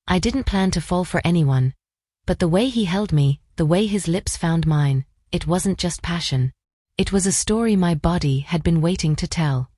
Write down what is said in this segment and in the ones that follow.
I didn't plan to fall for anyone. But the way he held me, the way his lips found mine, it wasn't just passion. It was a story my body had been waiting to tell.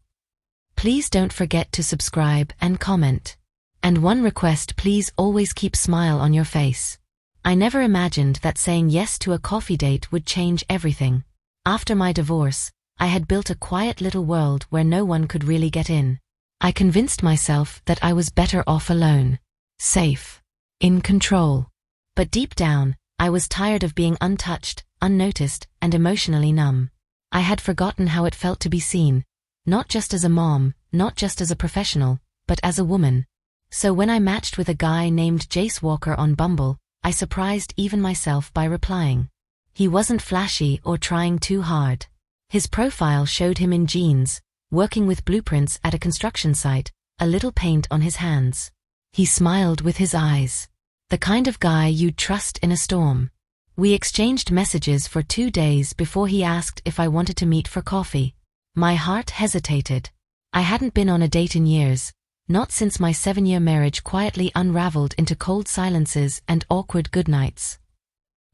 Please don't forget to subscribe and comment. And one request, please always keep smile on your face. I never imagined that saying yes to a coffee date would change everything. After my divorce, I had built a quiet little world where no one could really get in. I convinced myself that I was better off alone. Safe. In control. But deep down, I was tired of being untouched, unnoticed, and emotionally numb. I had forgotten how it felt to be seen, not just as a mom, not just as a professional, but as a woman. So when I matched with a guy named Jace Walker on Bumble, I surprised even myself by replying. He wasn't flashy or trying too hard. His profile showed him in jeans, working with blueprints at a construction site, a little paint on his hands. He smiled with his eyes. The kind of guy you'd trust in a storm. We exchanged messages for 2 days before he asked if I wanted to meet for coffee. My heart hesitated. I hadn't been on a date in years, not since my 7-year marriage quietly unraveled into cold silences and awkward goodnights.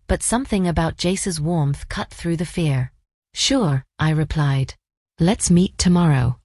But something about Jace's warmth cut through the fear. Sure, I replied. Let's meet tomorrow.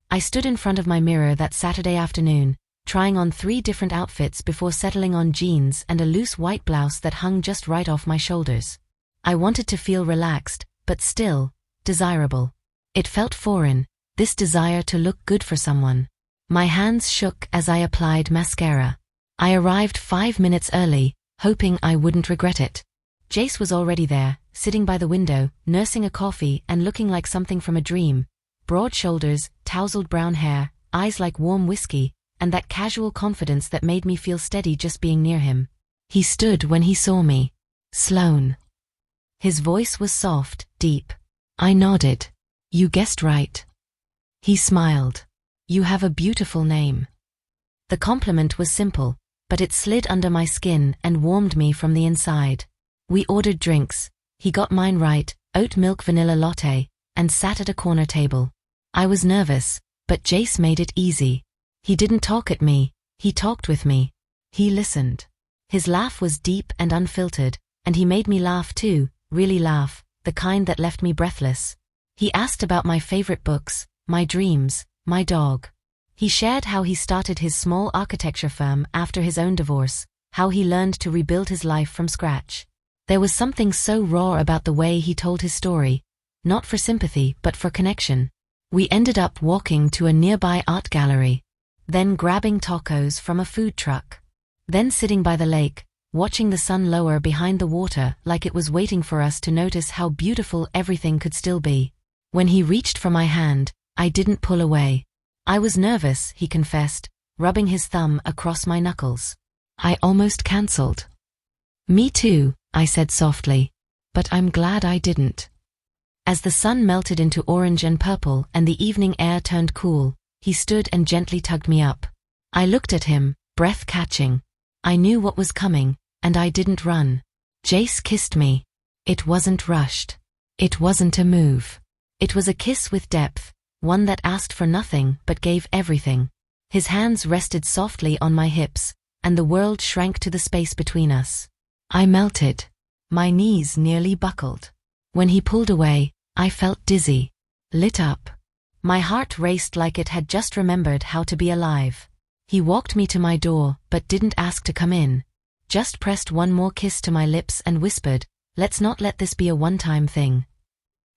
I stood in front of my mirror that Saturday afternoon, trying on 3 different outfits before settling on jeans and a loose white blouse that hung just right off my shoulders. I wanted to feel relaxed, but still, desirable. It felt foreign, this desire to look good for someone. My hands shook as I applied mascara. I arrived 5 minutes early, hoping I wouldn't regret it. Jace was already there, sitting by the window, nursing a coffee and looking like something from a dream. Broad shoulders, tousled brown hair, eyes like warm whiskey, and that casual confidence that made me feel steady just being near him. He stood when he saw me. Sloane. His voice was soft, deep. I nodded. You guessed right. He smiled. You have a beautiful name. The compliment was simple, but it slid under my skin and warmed me from the inside. We ordered drinks. He got mine right, oat milk vanilla latte, and sat at a corner table. I was nervous, but Jace made it easy. He didn't talk at me, he talked with me. He listened. His laugh was deep and unfiltered, and he made me laugh too, really laugh, the kind that left me breathless. He asked about my favorite books, my dreams, my dog. He shared how he started his small architecture firm after his own divorce, how he learned to rebuild his life from scratch. There was something so raw about the way he told his story, not for sympathy but for connection. We ended up walking to a nearby art gallery, then grabbing tacos from a food truck, then sitting by the lake, watching the sun lower behind the water like it was waiting for us to notice how beautiful everything could still be. When he reached for my hand, I didn't pull away. I was nervous, he confessed, rubbing his thumb across my knuckles. I almost cancelled. Me too, I said softly, but I'm glad I didn't. As the sun melted into orange and purple and the evening air turned cool, he stood and gently tugged me up. I looked at him, breath catching. I knew what was coming, and I didn't run. Jace kissed me. It wasn't rushed. It wasn't a move. It was a kiss with depth, one that asked for nothing but gave everything. His hands rested softly on my hips, and the world shrank to the space between us. I melted. My knees nearly buckled. When he pulled away, I felt dizzy, lit up. My heart raced like it had just remembered how to be alive. He walked me to my door, but didn't ask to come in. Just pressed one more kiss to my lips and whispered, "Let's not let this be a one-time thing."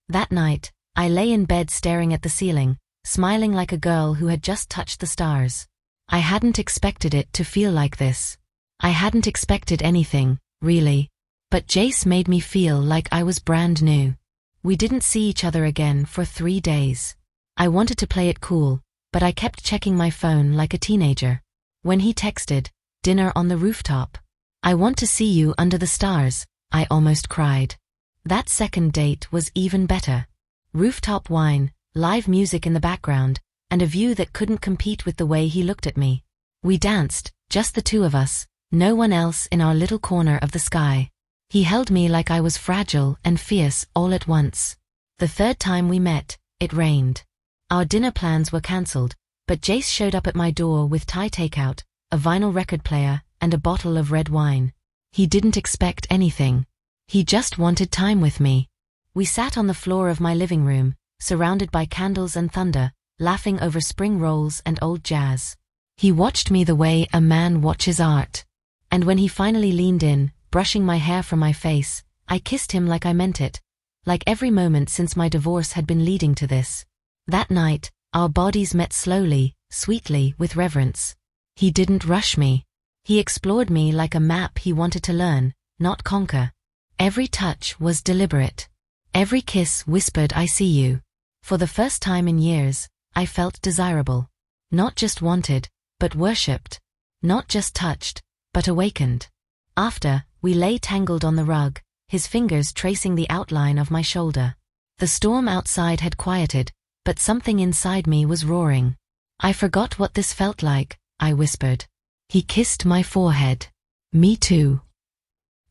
That night, I lay in bed staring at the ceiling, smiling like a girl who had just touched the stars. I hadn't expected it to feel like this. I hadn't expected anything, really. But Jace made me feel like I was brand new. We didn't see each other again for 3 days. I wanted to play it cool, but I kept checking my phone like a teenager. When he texted, "Dinner on the rooftop. I want to see you under the stars," I almost cried. That second date was even better. Rooftop wine, live music in the background, and a view that couldn't compete with the way he looked at me. We danced, just the two of us, no one else in our little corner of the sky. He held me like I was fragile and fierce all at once. The third time we met, it rained. Our dinner plans were cancelled, but Jace showed up at my door with Thai takeout, a vinyl record player, and a bottle of red wine. He didn't expect anything. He just wanted time with me. We sat on the floor of my living room, surrounded by candles and thunder, laughing over spring rolls and old jazz. He watched me the way a man watches art. And when he finally leaned in, brushing my hair from my face, I kissed him like I meant it, like every moment since my divorce had been leading to this. That night, our bodies met slowly, sweetly, with reverence. He didn't rush me. He explored me like a map he wanted to learn, not conquer. Every touch was deliberate. Every kiss whispered, "I see you." For the first time in years, I felt desirable. Not just wanted, but worshipped. Not just touched, but awakened. After, we lay tangled on the rug, his fingers tracing the outline of my shoulder. The storm outside had quieted, but something inside me was roaring. "I forgot what this felt like," I whispered. He kissed my forehead. "Me too."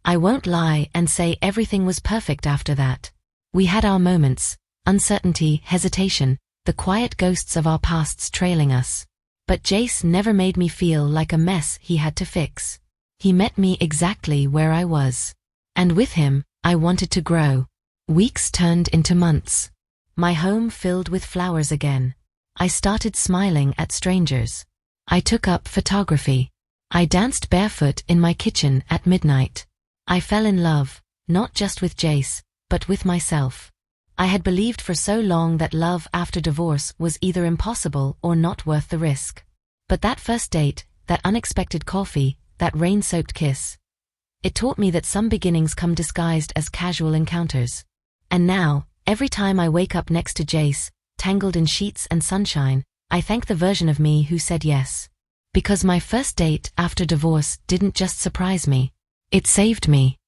I won't lie and say everything was perfect after that. We had our moments, uncertainty, hesitation, the quiet ghosts of our pasts trailing us. But Jace never made me feel like a mess he had to fix. He met me exactly where I was. And with him, I wanted to grow. Weeks turned into months. My home filled with flowers again. I started smiling at strangers. I took up photography. I danced barefoot in my kitchen at midnight. I fell in love, not just with Jace, but with myself. I had believed for so long that love after divorce was either impossible or not worth the risk. But that first date, that unexpected coffee, that rain-soaked kiss, it taught me that some beginnings come disguised as casual encounters. And now, every time I wake up next to Jace, tangled in sheets and sunshine, I thank the version of me who said yes. Because my first date after divorce didn't just surprise me, it saved me.